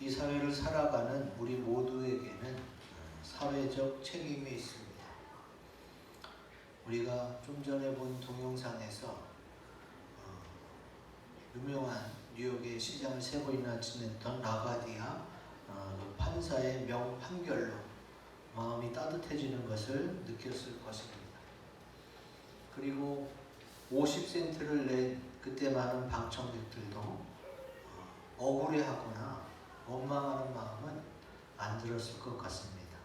이 사회를 살아가는 우리 모두에게는 사회적 책임이 있습니다. 우리가 좀 전에 본 동영상에서 유명한 뉴욕의 시장을 세 번이나 지냈던 라가디아 판사의 명판결로 마음이 따뜻해지는 것을 느꼈을 것입니다. 그리고 50센트를 낸 그때 많은 방청객들도 억울해하거나 원망하는 마음은 안 들었을 것 같습니다.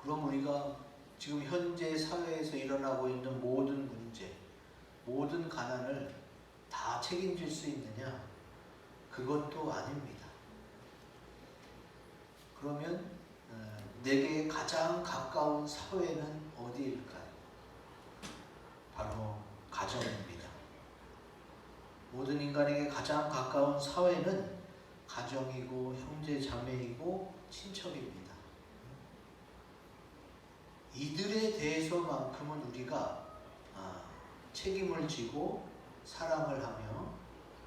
그럼 우리가 지금 현재 사회에서 일어나고 있는 모든 문제, 모든 가난을 다 책임질 수 있느냐? 그것도 아닙니다. 그러면 내게 가장 가까운 사회는 어디일까요? 바로 가정입니다. 모든 인간에게 가장 가까운 사회는 가정이고 형제 자매이고 친척입니다. 이들에 대해서만큼은 우리가 책임을 지고 사랑을 하며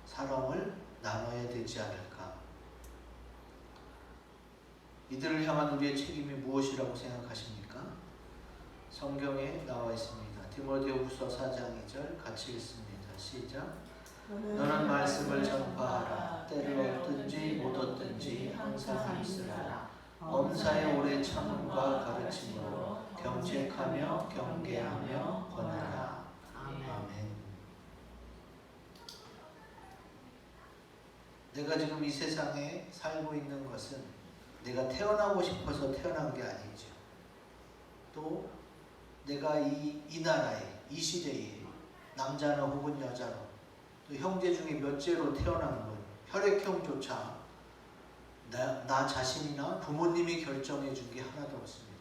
사랑을 나눠야 되지 않을까. 이들을 향한 우리의 책임이 무엇이라고 생각하십니까? 성경에 나와 있습니다. 디모데후서 4장 2절 같이 읽습니다. 시작. 너는 말씀을 전파하라. 때를 얻든지 못 얻든지 항상 힘쓰라. 엄사에 오래 참음과 가르침으로 경책하며 경계하며 권하라. 아멘. 내가 지금 이 세상에 살고 있는 것은 내가 태어나고 싶어서 태어난 게 아니죠. 또 내가 이 나라에 이 시대에 남자나 혹은 여자로 또 형제 중에 몇째로 태어난 건 혈액형조차 나 자신이나 부모님이 결정해 준 게 하나도 없습니다.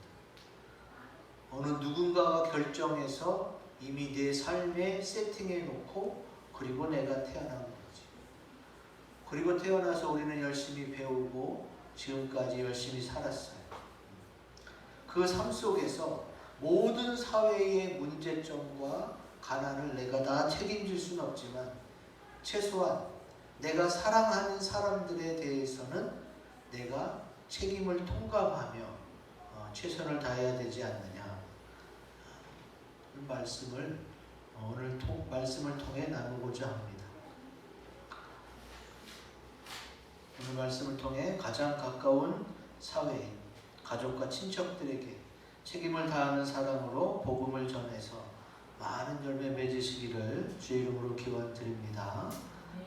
어느 누군가가 결정해서 이미 내 삶에 세팅해 놓고 그리고 내가 태어난 거지. 그리고 태어나서 우리는 열심히 배우고 지금까지 열심히 살았어요. 그 삶 속에서 모든 사회의 문제점과 가난을 내가 다 책임질 수는 없지만 최소한 내가 사랑하는 사람들에 대해서는 내가 책임을 통감하며 최선을 다해야 되지 않느냐. 말씀을 오늘 말씀을 통해 나누고자 합니다. 오늘 말씀을 통해 가장 가까운 사회인 가족과 친척들에게 책임을 다하는 사랑으로 복음을 전해서 많은 열매 맺으시기를 주의 이름으로 기원드립니다.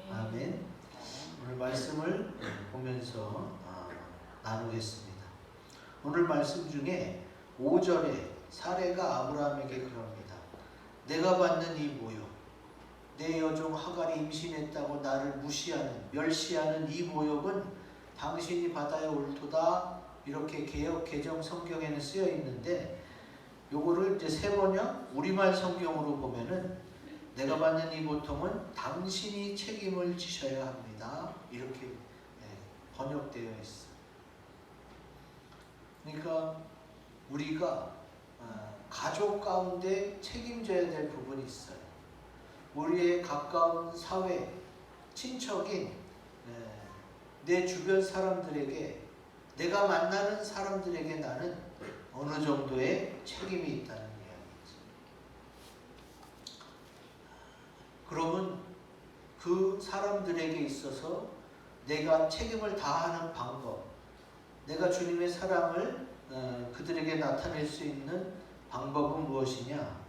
아멘. 오늘 말씀을 보면서 나누겠습니다. 오늘 말씀 중에 5절에 사례가 아브라함에게 그럽니다. 내가 받는 이 모욕, 내 여종 하갈이 임신했다고 나를 무시하는, 멸시하는 이 모욕은 당신이 받아야 옳도다. 이렇게 개역 개정 성경에는 쓰여 있는데 요거를 이제 세 번역 우리말 성경으로 보면은 내가 받는 이 고통은 당신이 책임을 지셔야 합니다. 이렇게 번역되어 있어요. 그러니까 우리가 가족 가운데 책임져야 될 부분이 있어요. 우리의 가까운 사회, 친척인 내 주변 사람들에게 내가 만나는 사람들에게 나는 어느 정도의 책임이 있다는 이야기죠. 그러면 그 사람들에게 있어서 내가 책임을 다하는 방법, 내가 주님의 사랑을 그들에게 나타낼 수 있는 방법은 무엇이냐?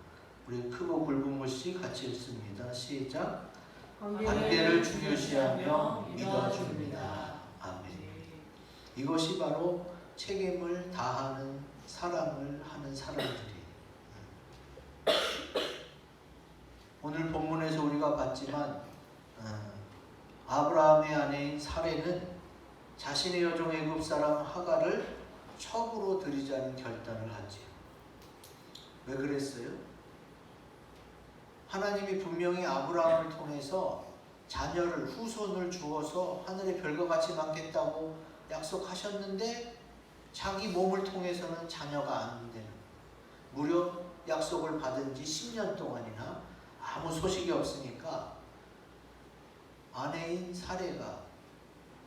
우리 크고 굵은 글씨 같이 읽습니다. 시작. 관계를 중요시하며 믿어줍니다. 아멘. 이것이 바로 책임을 다하는 사랑을 하는 사람들이에요. 오늘 본문에서 우리가 봤지만 아브라함의 아내인 사레는 자신의 여종 애굽 사람 하갈을 첩으로 들이자는 결단을 하지요. 왜 그랬어요? 하나님이 분명히 아브라함을 통해서 자녀를 후손을 주어서 하늘의 별과 같이 많겠다고 약속하셨는데 자기 몸을 통해서는 자녀가 안 되는, 무려 약속을 받은 지 10년 동안이나 아무 소식이 없으니까 아내인 사레가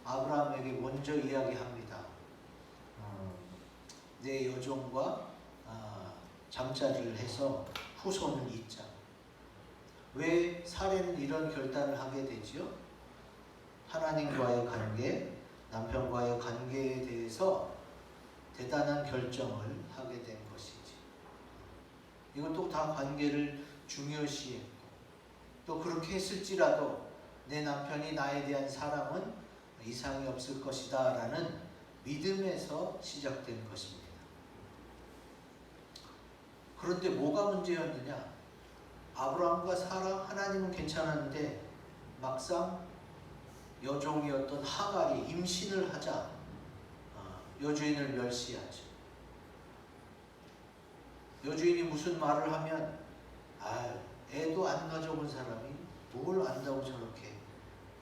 아브라함에게 먼저 이야기합니다. 내 여종과 잠자리를 해서 후손을 잇자. 왜 사레는 이런 결단을 하게 되지요? 하나님과의 관계, 남편과의 관계에 대해서 대단한 결정을 하게 된 것이지. 이것도 다 관계를 중요시했고, 또 그렇게 했을지라도 내 남편이 나에 대한 사랑은 이상이 없을 것이다 라는 믿음에서 시작된 것입니다. 그런데 뭐가 문제였느냐? 아브라함과 사라, 하나님은 괜찮았는데 막상 여종이었던 하갈이 임신을 하자 여주인을 멸시하죠. 여주인이 무슨 말을 하면 애도 안 가져본 사람이 뭘 안다고 저렇게,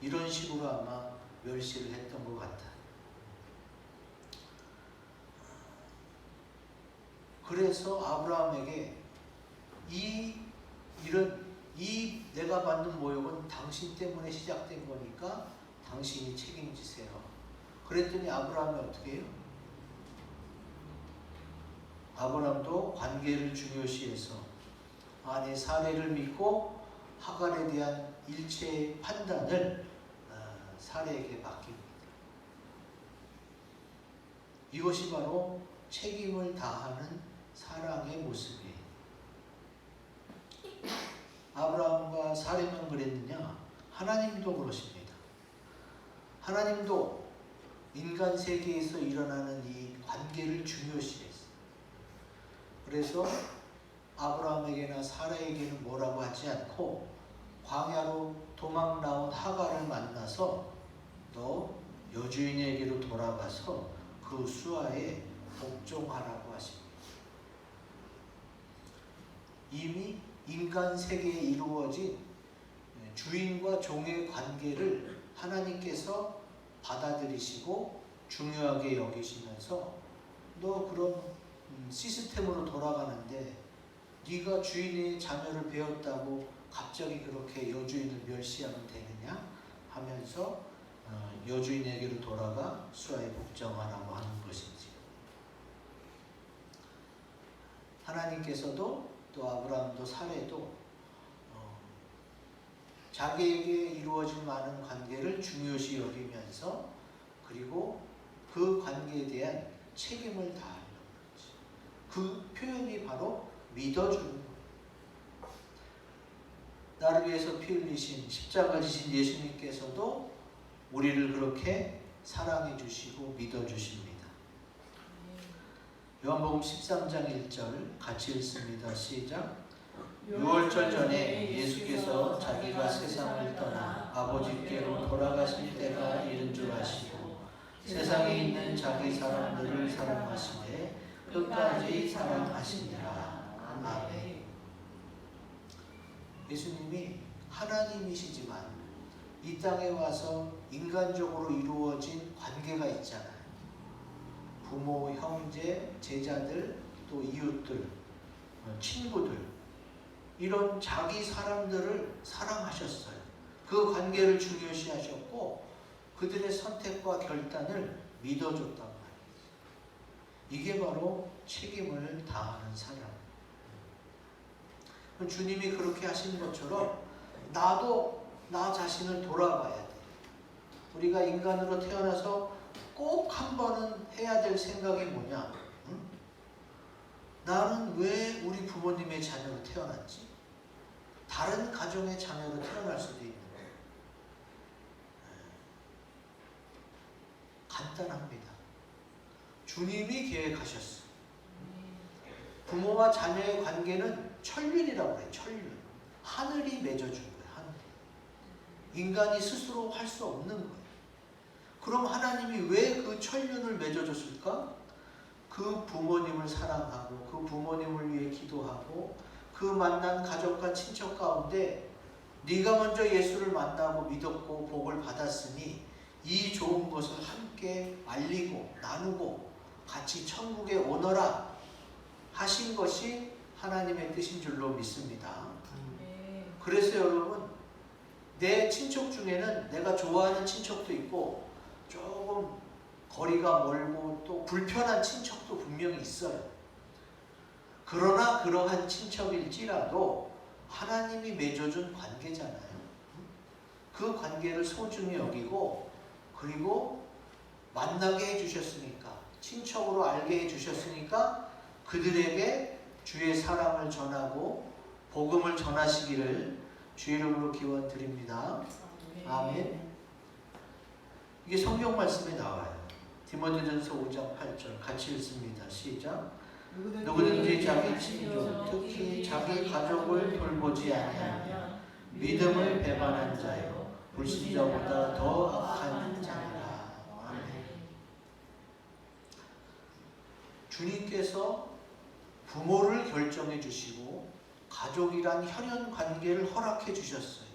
이런 식으로 아마 멸시를 했던 것 같아요. 그래서 아브라함에게 이 내가 받는 모욕은 당신 때문에 시작된 거니까 당신이 책임지세요. 그랬더니 아브라함이 어떻게 해요? 아브라함도 관계를 중요시해서 아내 사레를 믿고 하갈에 대한 일체의 판단을 사레에게 맡깁니다. 이것이 바로 책임을 다하는 사랑의 모습이에요. 아브라함과 사레만 그랬느냐? 하나님도 그러십니다. 하나님도 인간 세계에서 일어나는 이 관계를 중요시했어요. 그래서 아브라함에게나 사라에게는 뭐라고 하지 않고 광야로 도망 나온 하갈을 만나서 너 여주인에게로 돌아가서 그 수하에 복종하라고 하십니다. 이미 인간 세계에 이루어진 주인과 종의 관계를 하나님께서 받아들이시고 중요하게 여기시면서 너 그럼 시스템으로 돌아가는데 네가 주인의 자녀를 배웠다고 갑자기 그렇게 여주인을 멸시하면 되느냐 하면서 여주인에게로 돌아가 수하에 복종하라고 하는 것이지. 하나님께서도 또 아브라함도 사레도 자기에게 이루어질 많은 관계를 중요시 여기면서 그리고 그 관계에 대한 책임을 다하려고 그러지. 그 표현이 바로 믿어주는 거예요. 나를 위해서 피 흘리신 십자가 지신 예수님께서도 우리를 그렇게 사랑해 주시고 믿어 주십니다. 요한복음 13장 1절 같이 읽습니다. 시작. 유월절 전에 예수께서 자기가 세상을 떠나 아버지께로 돌아가실 때가 이른 줄 아시고 세상에 있는 자기 사람들을 사랑하시되 끝까지 사랑하시니라. 아멘. 예수님이 하나님이시지만 이 땅에 와서 인간적으로 이루어진 관계가 있잖아요. 부모, 형제, 제자들, 또 이웃들, 친구들, 이런 자기 사람들을 사랑하셨어요. 그 관계를 중요시 하셨고 그들의 선택과 결단을 믿어줬단 말이에요. 이게 바로 책임을 다하는 사랑. 주님이 그렇게 하신 것처럼 나도 나 자신을 돌아봐야 돼. 우리가 인간으로 태어나서 꼭 한 번은 해야 될 생각이 뭐냐? 응? 나는 왜 우리 부모님의 자녀로 태어났지? 다른 가정의 자녀로 태어날 수도 있는 거예요. 간단합니다. 주님이 계획하셨어. 부모와 자녀의 관계는 천륜이라고 해요. 천륜. 하늘이 맺어준 거예요. 하늘이. 인간이 스스로 할 수 없는 거예요. 그럼 하나님이 왜 그 천륜을 맺어줬을까? 그 부모님을 사랑하고 그 부모님을 위해 기도하고 그 만난 가족과 친척 가운데 네가 먼저 예수를 만나고 믿었고 복을 받았으니 이 좋은 것을 함께 알리고 나누고 같이 천국에 오너라 하신 것이 하나님의 뜻인 줄로 믿습니다. 그래서 여러분, 내 친척 중에는 내가 좋아하는 친척도 있고 조금 거리가 멀고 또 불편한 친척도 분명히 있어요. 그러나 그러한 친척일지라도 하나님이 맺어준 관계잖아요. 그 관계를 소중히 여기고 그리고 만나게 해주셨으니까, 친척으로 알게 해주셨으니까 그들에게 주의 사랑을 전하고 복음을 전하시기를 주 이름으로 기원드립니다. 아멘. 이게 성경 말씀에 나와요. 디모데전서 5장 8절 같이 읽습니다. 시작. 누구든지 자기 친족, 특히 자기 가족을 돌보지 아니하면 믿음을 배반한 자요 불신자보다 더 악한 자니라. 아멘. 주님께서 부모를 결정해 주시고 가족이란 혈연 관계를 허락해 주셨어요.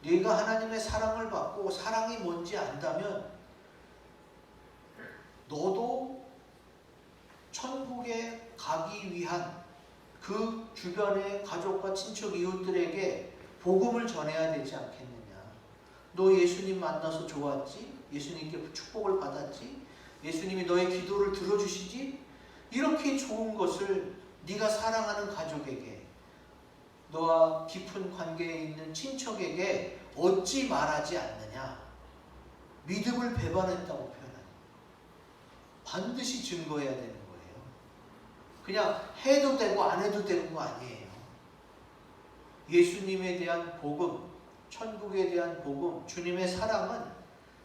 네가 하나님의 사랑을 받고 사랑이 뭔지 안다면 너도 천국에 가기 위한 그 주변의 가족과 친척 이웃들에게 복음을 전해야 되지 않겠느냐. 너 예수님 만나서 좋았지? 예수님께 축복을 받았지? 예수님이 너의 기도를 들어주시지? 이렇게 좋은 것을 네가 사랑하는 가족에게, 너와 깊은 관계에 있는 친척에게 어찌 말하지 않느냐. 믿음을 배반했다고 표현합니다. 반드시 증거해야 되는 거예요. 그냥 해도 되고 안 해도 되는 거 아니에요. 예수님에 대한 복음, 천국에 대한 복음, 주님의 사랑은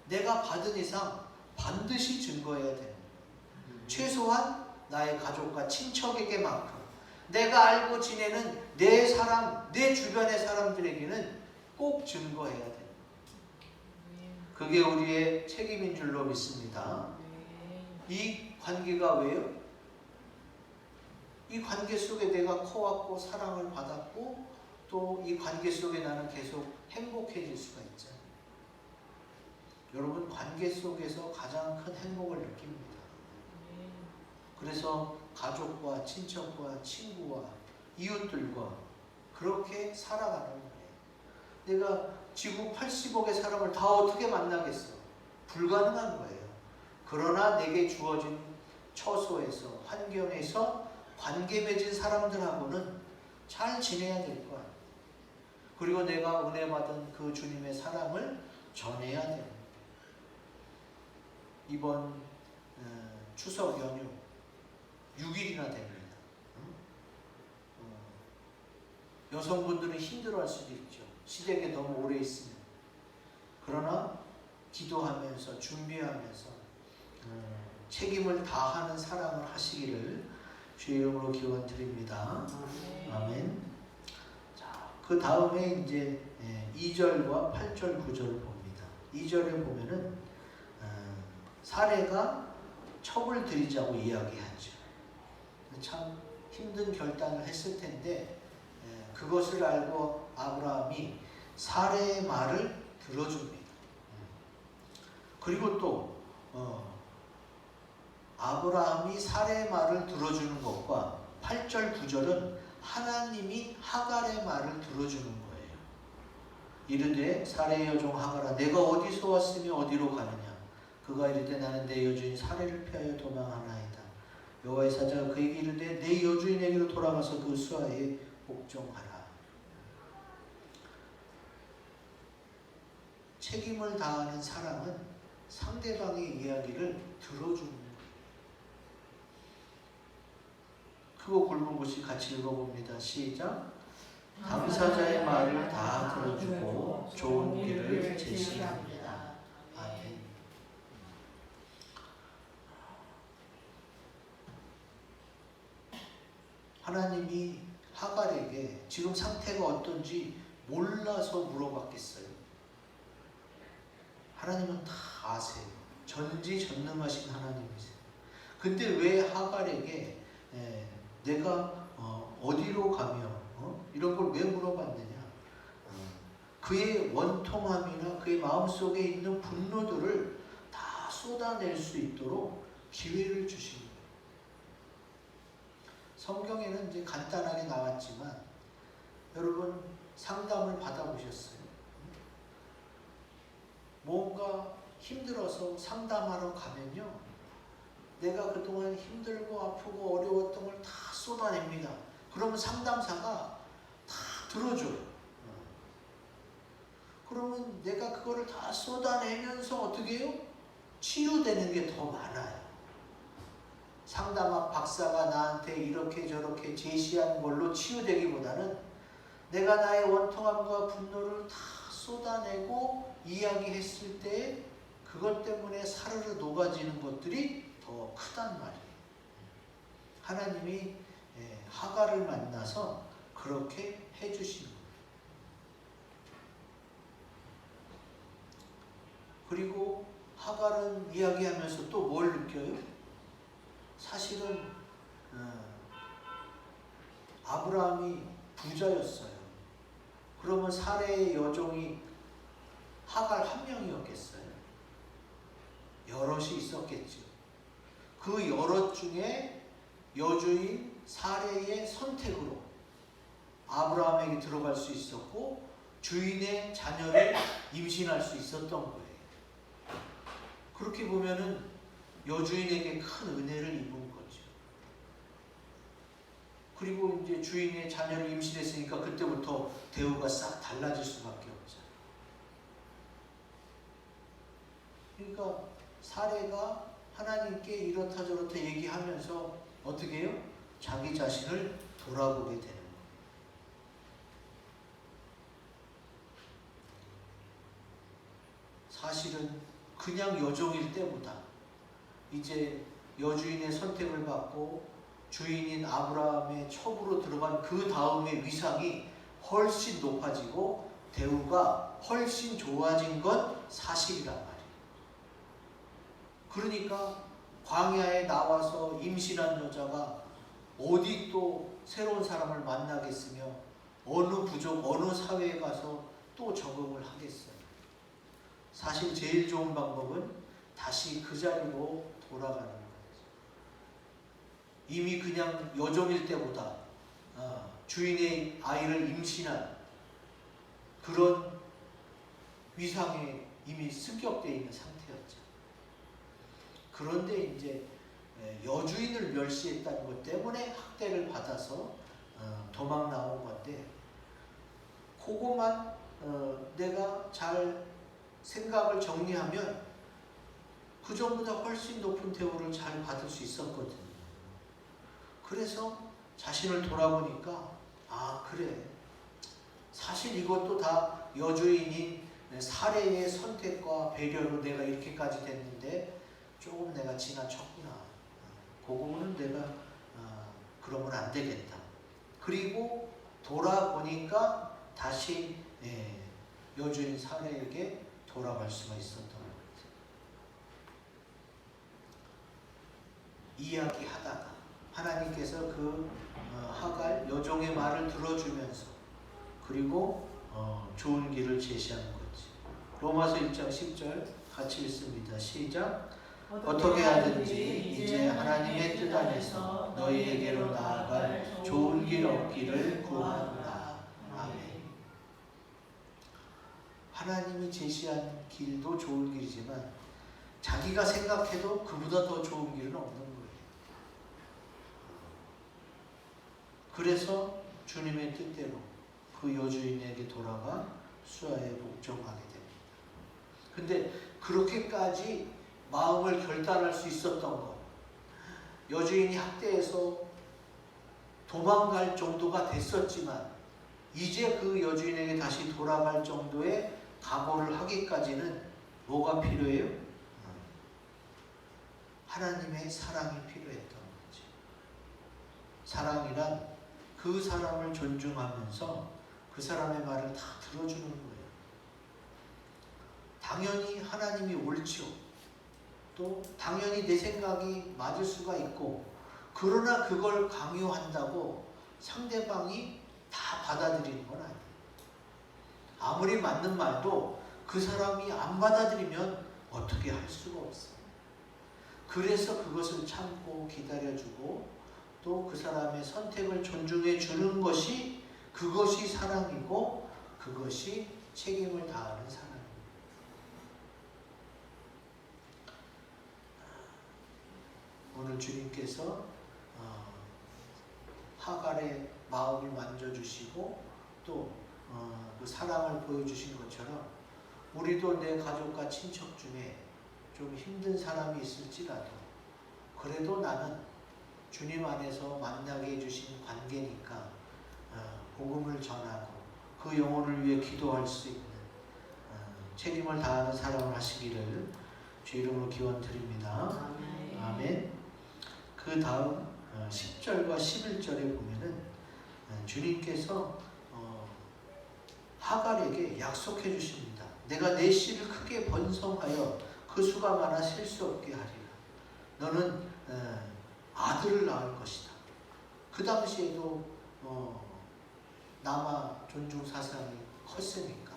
내가 받은 이상 반드시 증거해야 되는 거예요. 최소한 나의 가족과 친척에게만큼 내가 알고 지내는 내 사람, 내 주변의 사람들에게는 꼭 증거해야 됩니다. 그게 우리의 책임인 줄로 믿습니다. 이 관계가 왜요? 이 관계 속에 내가 커왔고 사랑을 받았고 또 이 관계 속에 나는 계속 행복해질 수가 있잖아요. 여러분, 관계 속에서 가장 큰 행복을 느낍니다. 그래서 가족과 친척과 친구와 이웃들과 그렇게 살아가는 거예요. 내가 지구 80억의 사람을 다 어떻게 만나겠어? 불가능한 거예요. 그러나 내게 주어진 처소에서, 환경에서 관계 맺은 사람들하고는 잘 지내야 될 거야. 그리고 내가 은혜 받은 그 주님의 사랑을 전해야 됩니다. 이번 추석 연휴 6일이나 됩니다. 여성분들은 힘들어할 수도 있죠. 시댁에 너무 오래 있으면. 그러나 기도하면서 준비하면서 책임을 다하는 사랑을 하시기를 주 이름으로 기원드립니다. 아멘. 자, 그 다음에 이제 2절과 8절, 9절을 봅니다. 2절에 보면은 사례가 첩을 들이자고 이야기하죠. 참 힘든 결단을 했을 텐데 그것을 알고 아브라함이 사례의 말을 들어줍니다. 그리고 또 아브라함이 사례의 말을 들어주는 것과 8절, 9절은 하나님이 하갈의 말을 들어주는 거예요. 이르되 사례의 여종 하갈아, 내가 어디서 왔으며 어디로 가느냐? 그가 이르되 나는 내 여주인 사례를 피하여 도망하나이다. 여호와의 사자가 그에게 이르되 내 여주인에게로 돌아가서 그 수하에 복종하라. 책임을 다하는 사랑은 상대방의 이야기를 들어주는 거예요. 크고 굵은 곳이 같이 읽어봅니다. 시작. 당사자의 말을 다 들어주고 좋은 길을 제시합니다. 아멘. 하나님이 하갈에게 지금 상태가 어떤지 몰라서 물어봤겠어요? 하나님은 다 아세요. 전지전능하신 하나님이세요. 근데 왜 하갈에게 내가 어디로 가며 이런 걸 왜 물어봤느냐? 그의 원통함이나 그의 마음속에 있는 분노들을 다 쏟아낼 수 있도록 기회를 주신 거예요. 성경에는 이제 간단하게 나왔지만 여러분 상담을 받아보셨어요? 뭔가 힘들어서 상담하러 가면요, 내가 그동안 힘들고 아프고 어려웠던 걸 다 쏟아냅니다. 그러면 상담사가 다 들어줘요. 그러면 내가 그거를 다 쏟아내면서 어떻게 해요? 치유되는 게 더 많아요. 상담학 박사가 나한테 이렇게 저렇게 제시한 걸로 치유되기보다는 내가 나의 원통함과 분노를 다 쏟아내고 이야기했을 때 그것 때문에 사르르 녹아지는 것들이 더 크단 말이에요. 하나님이 하갈을 만나서 그렇게 해주시는 거예요. 그리고 하갈은 이야기하면서 또 뭘 느껴요? 사실은 아브라함이 부자였어요. 그러면 사레의 여종이 하갈 한 명이었겠어요? 여럿이 있었겠죠. 그 여럿 중에 여주인 사레의 선택으로 아브라함에게 들어갈 수 있었고 주인의 자녀를 임신할 수 있었던 거예요. 그렇게 보면은 여주인에게 큰 은혜를 입은 거죠. 그리고 이제 주인의 자녀를 임신했으니까 그때부터 대우가 싹 달라질 수밖에 없죠. 그러니까 사례가 하나님께 이렇다 저렇다 얘기하면서 어떻게 해요? 자기 자신을 돌아보게 되는 거예요. 사실은 그냥 여종일 때보다 이제 여주인의 선택을 받고 주인인 아브라함의 첩으로 들어간 그 다음의 위상이 훨씬 높아지고 대우가 훨씬 좋아진 건 사실이란 말이에요. 그러니까 광야에 나와서 임신한 여자가 어디 또 새로운 사람을 만나겠으며 어느 부족, 어느 사회에 가서 또 적응을 하겠어요. 사실 제일 좋은 방법은 다시 그 자리로 돌아가는 거예요. 이미 그냥 여종일 때보다 주인의 아이를 임신한 그런 위상에 이미 습격되어 있는 상태였죠. 그런데 이제 여주인을 멸시했다는 것 때문에 학대를 받아서 도망 나온 건데, 그거만 내가 잘 생각을 정리하면 그 전보다 훨씬 높은 대우를 잘 받을 수 있었거든요. 그래서 자신을 돌아보니까 그래, 사실 이것도 다 여주인인 사례의 선택과 배려로 내가 이렇게까지 됐는데 조금 내가 지나쳤구나. 그거는 내가 그러면 안 되겠다. 그리고 돌아보니까 다시 여주인 사례에게 돌아갈 수가 있었던 것 같아요. 이야기하다가 하나님께서 그 하갈 여종의 말을 들어주면서 그리고 좋은 길을 제시하는 거지. 로마서 1장 10절 같이 읽습니다. 시작. 어떻게 하든지 이제 하나님의 뜻 안에서 너희에게로 나아갈 좋은 길 얻기를 구하노라. 아멘. 하나님이 제시한 길도 좋은 길이지만 자기가 생각해도 그보다 더 좋은 길은 없는 거예요. 그래서 주님의 뜻대로 그 여주인에게 돌아가 수하에 복종하게 됩니다. 근데 그렇게까지 마음을 결단할 수 있었던 것, 여주인이 학대해서 도망갈 정도가 됐었지만 이제 그 여주인에게 다시 돌아갈 정도의 각오를 하기까지는 뭐가 필요해요? 하나님의 사랑이 필요했던 거죠. 사랑이란 그 사람을 존중하면서 그 사람의 말을 다 들어주는 거예요. 당연히 하나님이 옳죠. 또 당연히 내 생각이 맞을 수가 있고, 그러나 그걸 강요한다고 상대방이 다 받아들이는 건 아니에요. 아무리 맞는 말도 그 사람이 안 받아들이면 어떻게 할 수가 없어요. 그래서 그것을 참고 기다려주고 또 그 사람의 선택을 존중해 주는 것이, 그것이 사랑이고 그것이 책임을 다하는 사랑입니다. 오늘 주님께서 하갈의 마음을 만져주시고 또 그 사랑을 보여주신 것처럼 우리도 내 가족과 친척 중에 좀 힘든 사람이 있을지라도 그래도 나는 주님 안에서 만나게 해주신 관계니까 복음을 전하고 그 영혼을 위해 기도할 수 있는 책임을 다하는 사랑을 하시기를 주 이름으로 기원드립니다. 아멘. 그 다음 10절과 11절에 보면은 주님께서 하갈에게 약속해 주십니다. 내가 내 씨를 크게 번성하여 그 수가 많아 셀 수 없게 하리라. 너는 아들을 낳을 것이다. 그 당시에도 남아 존중 사상이 컸으니까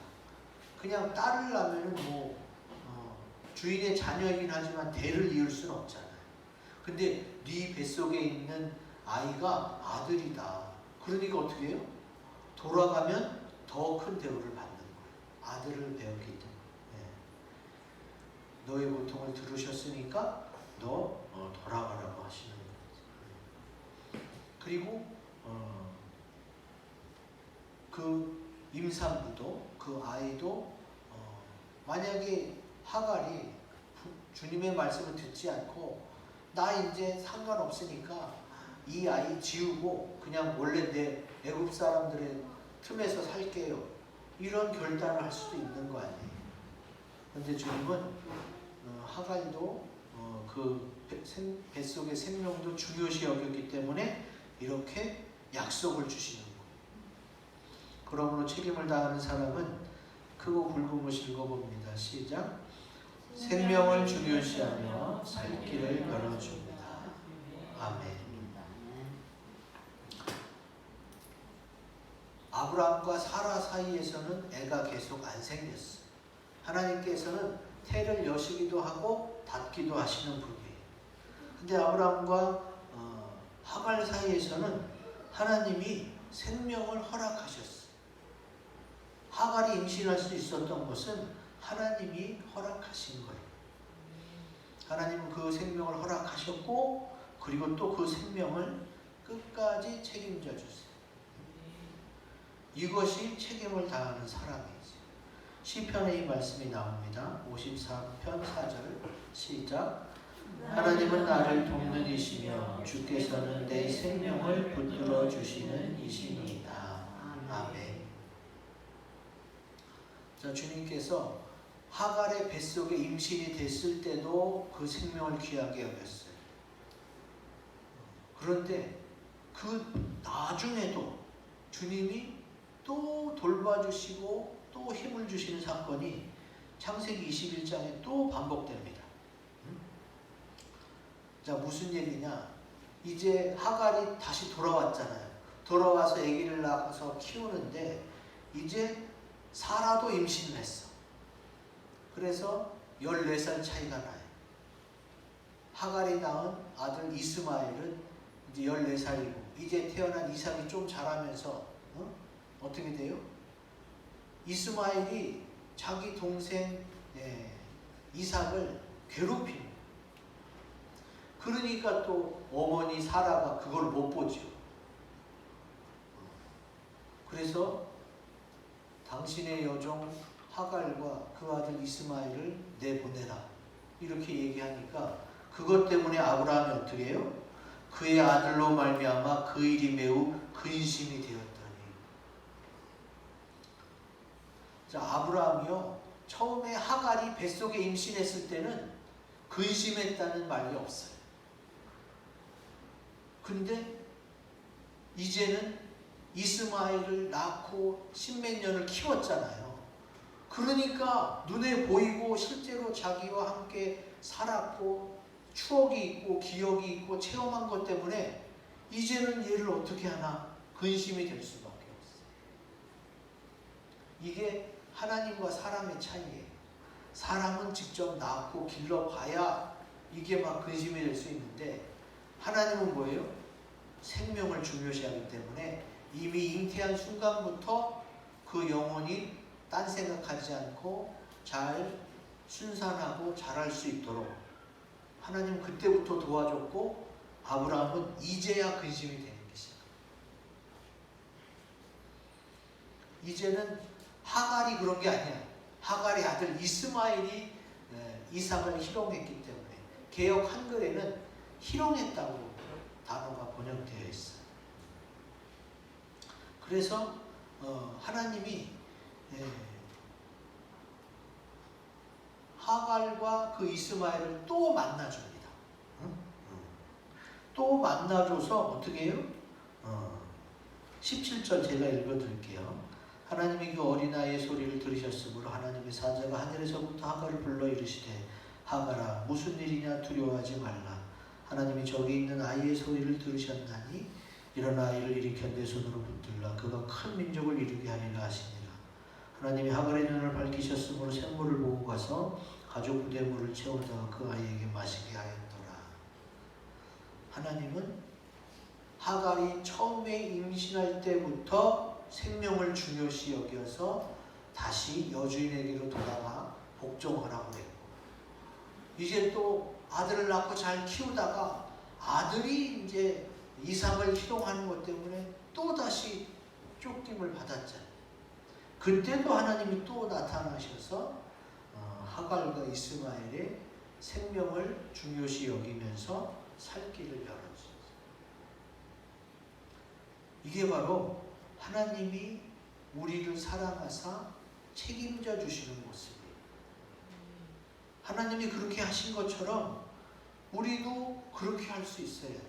그냥 딸을 낳으면은 주인의 자녀이긴 하지만 대를 이을 수는 없잖아요. 근데 네 뱃속에 있는 아이가 아들이다. 그러니까 어떻게 해요? 돌아가면 더 큰 대우를 받는 거예요. 아들을 배웠기 때문에. 너의 고통을 들으셨으니까 너 돌아가라고 하시는 거예요. 그리고 그 임산부도 그 아이도 만약에 하갈이 주님의 말씀을 듣지 않고 나 이제 상관없으니까 이 아이 지우고 그냥 원래 내 애굽 사람들의 틈에서 살게요. 이런 결단을 할 수도 있는 거 아니에요. 그런데 주님은 하갈도 그 뱃속의 생명도 중요시 여겼기 때문에 이렇게 약속을 주시는 거예요. 그러므로 책임을 다하는 사람은 크고 굵은 것을 읽어봅니다. 시작. 생명을 중요시하며 살 길을 열어줍니다. 아멘. 아브라함과 사라 사이에서는 애가 계속 안 생겼어요. 하나님께서는 태를 여시기도 하고 닫기도 하시는 분이에요. 근데 아브라함과 하갈 사이에서는 하나님이 생명을 허락하셨어요. 하갈이 임신할 수 있었던 것은 하나님이 허락하신 거예요. 하나님은 그 생명을 허락하셨고 그리고 또 그 생명을 끝까지 책임져 주세요. 이것이 책임을 다하는 사람이죠. 시편에 이 말씀이 나옵니다. 54편 4절 시작. 하나님은 나를 돕는 이시며 주께서는 내 생명을 붙들어 주시는 이시니이다. 아멘. 자, 주님께서 하갈의 뱃속에 임신이 됐을 때도 그 생명을 귀하게 여겼어요. 그런데 그 나중에도 주님이 또 돌봐주시고 또 힘을 주시는 사건이 창세기 21장에 또 반복됩니다. 자, 무슨 얘기냐? 이제 하갈이 다시 돌아왔잖아요. 돌아와서 아기를 낳아서 키우는데 이제 사라도 임신을 했어. 그래서 14살 차이가 나요. 하갈이 낳은 아들 이스마엘은 이제 14살이고 이제 태어난 이삭이 좀 자라면서 어떻게 돼요? 이스마엘이 자기 동생 이삭을 괴롭힙니다. 그러니까 또 어머니 사라가 그걸 못 보죠. 그래서 당신의 여종 하갈과 그 아들 이스마엘을 내보내라 이렇게 얘기하니까 그것 때문에 아브라함이 어떻게 해요? 그의 아들로 말미암아 그 일이 매우 근심이 되었다니. 자, 아브라함이요 처음에 하갈이 뱃속에 임신했을 때는 근심했다는 말이 없어요. 근데 이제는 이스마엘을 낳고 십몇 년을 키웠잖아요. 그러니까 눈에 보이고 실제로 자기와 함께 살았고 추억이 있고 기억이 있고 체험한 것 때문에 이제는 얘를 어떻게 하나 근심이 될 수밖에 없어요. 이게 하나님과 사람의 차이예요. 사람은 직접 낳고 길러봐야 이게 막 근심이 될 수 있는데 하나님은 뭐예요? 생명을 중요시하기 때문에 이미 잉태한 순간부터 그 영혼이 딴 생각하지 않고 잘 순산하고 자랄 수 있도록 하나님 그때부터 도와줬고 아브라함은 이제야 근심이 되는 게 시작합니다. 이제는 하갈이 그런 게 아니야. 하갈의 아들 이스마엘이 이삭을 희롱했기 때문에 개역 한글에는 희롱했다고 단어가 번역되어 있어요. 그래서 하나님이 하갈과 그 이스마엘을 또 만나줍니다. 또 만나줘서 어떻게 해요? 17절 제가 읽어드릴게요. 하나님이 그 어린아이의 소리를 들으셨으므로 하나님의 사자가 하늘에서부터 하갈을 불러 이르시되 하갈아 무슨 일이냐 두려워하지 말라. 하나님이 저기 있는 아이의 소리를 들으셨나니 일어나 아이를 일으켜 내 손으로 붙들라. 그가 큰 민족을 이루게 하리라 하시니라. 하나님이 하갈의 눈을 밝히셨으므로 샘물을 보고 가서 가죽 부대물을 채우다가 그 아이에게 마시게 하였더라. 하나님은 하갈이 처음에 임신할 때부터 생명을 중요시 여겨서 다시 여주인에게로 돌아가 복종하라고 했고, 이제 또 아들을 낳고 잘 키우다가 아들이 이제 이삭을 희롱하는 것 때문에 또 다시 쫓김을 받았잖아요. 그때도 하나님이 또 나타나셔서 하갈과 이스마엘의 생명을 중요시 여기면서 살 길을 열어주셨어요. 이게 바로 하나님이 우리를 사랑하사 책임져 주시는 모습이에요. 하나님이 그렇게 하신 것처럼 우리도 그렇게 할 수 있어야 돼요.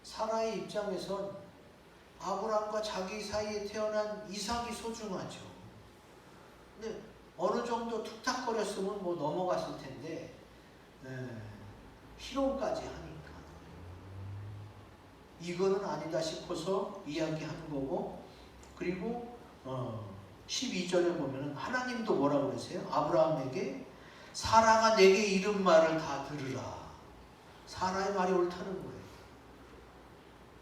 사라의 입장에선 아브라함과 자기 사이에 태어난 이삭이 소중하죠. 근데 어느 정도 툭탁거렸으면 뭐 넘어갔을 텐데 희롱까지 하니까 이거는 아니다 싶어서 이야기하는 거고, 그리고 12절에 보면 하나님도 뭐라고 그러세요? 아브라함에게 사라가 내게 이른 말을 다 들으라. 사라의 말이 옳다는 거예요.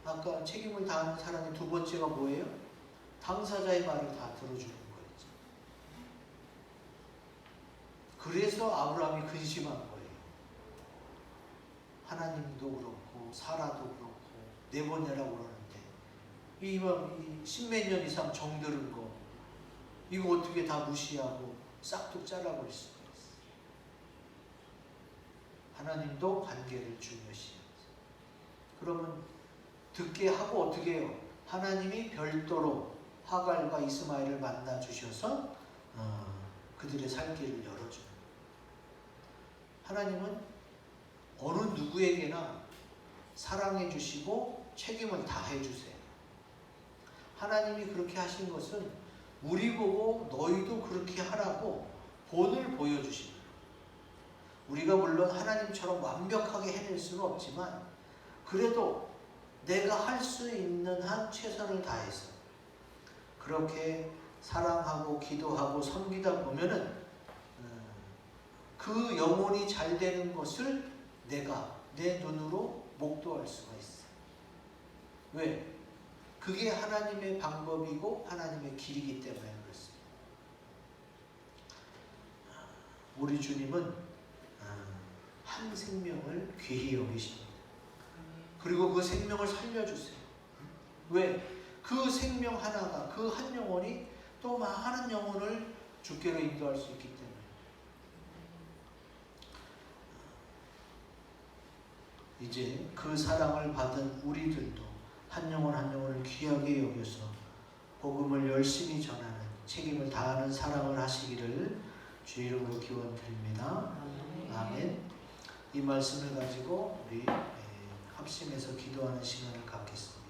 아까 책임을 다하는 사람의 두 번째가 뭐예요? 당사자의 말을 다 들어주는 거였죠. 그래서 아브라함이 근심한 거예요. 하나님도 그렇고 사라도 그렇고 내보내라고 그러는데 이 십몇 년 이상 정들은 거 이거 어떻게 다 무시하고 싹둑 잘라버릴 수가 있어요. 하나님도 관계를 중요시하죠. 그러면 듣게 하고 어떻게 해요? 하나님이 별도로 하갈과 이스마엘을 만나 주셔서 그들의 살 길을 열어줘요. 하나님은 어느 누구에게나 사랑해 주시고 책임을 다해 주세요. 하나님이 그렇게 하신 것은 우리 보고 너희도 그렇게 하라고 본을 보여주십니다. 우리가 물론 하나님처럼 완벽하게 해낼 수는 없지만 그래도 내가 할 수 있는 한 최선을 다해서 그렇게 사랑하고 기도하고 섬기다 보면은 그 영혼이 잘 되는 것을 내가 내 눈으로 목도할 수가 있어요. 왜? 그게 하나님의 방법이고 하나님의 길이기 때문에 그렇습니다. 우리 주님은 한 생명을 귀히 여기십니다. 그리고 그 생명을 살려주세요. 왜? 그 생명 하나가, 그 한 영혼이 또 많은 영혼을 주께로 인도할 수 있기 때문에. 이제 그 사랑을 받은 우리들도 한 영혼 한 영혼을 귀하게 여겨서 복음을 열심히 전하는, 책임을 다하는 사랑을 하시기를 주 이름으로 기원드립니다. 아멘. 이 말씀을 가지고 우리 합심해서 기도하는 시간을 갖겠습니다.